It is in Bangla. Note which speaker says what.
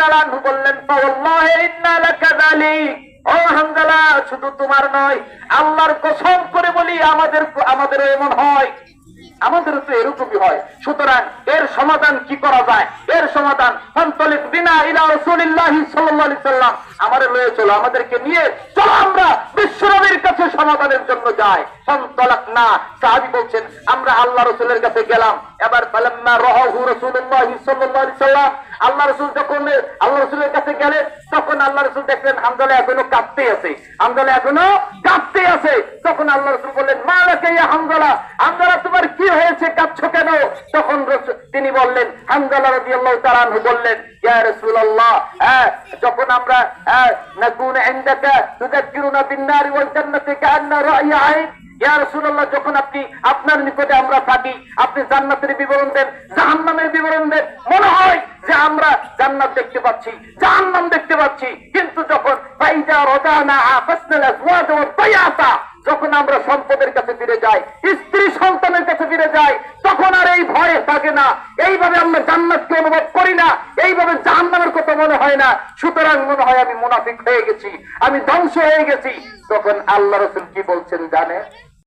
Speaker 1: তাআলা আনহু বললেন, ফাওয়াল্লাহি ইন্না লাকাযালিক, ও হানজালা শুধু তোমার নয়, আল্লাহর কসম করে বলি আমাদেরও এমন হয়, আমাদেরও তো এরকমই হয়। সুতরাং এর সমাধান কি করা যায়? এর সমাধান ফান্তলিক বিনা ইলা রাসূলিল্লাহি সাল্লাল্লাহু আলাইহি সাল্লাম, আমারে লয়ে চলো, আমাদেরকে নিয়ে চলো আমরা বিশ্বনবীর কাছে সমাধানের জন্য যাই। ফান্তলাকনা, সাহাবী বলছেন আমরা আল্লাহ রাসূলের কাছে গেলাম। এবার ফালাম্মা রাহু রাসূলুল্লাহি সাল্লাল্লাহু আলাইহি সাল্লাম, আল্লাহ রাসূল যখন আল্লাহ রাসূলের কাছে গেলেন, তখন আল্লাহ রাসূল দেখলেন হানজালা এখনো কাঁপতে আছে, হানজালা এখনো কাঁপতে আছে। তখন আল্লাহ রাসূল বললেন, মালাকা ইয়া হানজালা, হানজালা তোমার কি হয়েছে, কাঁদছো কেন? তখন তিনি বললেন, হানজালা রাদিয়াল্লাহু তাআলা আনহু বললেন, ইয়া রাসূলুল্লাহ, যখন আমরা নাকুন ইনদাকা তুযাক্কিরুনা বিন-নারি ওয়াল জান্নাতি কাআন্না রা'য়া আইন, ইয়া রাসূলুল্লাহ যখন আপনি আপনার নিকটে আমরা থাকি, আপনি জান্নাতের বিবরণ দেন, জাহান্নামের বিবরণ দেন, মনে হয় যে আমরা জান্নাত দেখতে পাচ্ছি, জাহান্নাম দেখতে পাচ্ছি। কিন্তু যখন ফাইজা রাদানা আফাসনাল আজওয়াজ ওয়া তায়াসা, যখন আমরা সম্পদের কাছে ফিরে যাই, স্ত্রী সন্তানের কাছে ফিরে যাই, তখন আর এই ভয় থাকে না, এইভাবে আমরা জান্নাতকে অনুভব করি না, এইভাবে জাহান্নামের কথা মনে হয় না। সুতরাং মনে হয় আমি মুনাফিক হয়ে গেছি, আমি ধ্বংস হয়ে গেছি। তখন আল্লাহ রাসূল কি বলছেন জানে?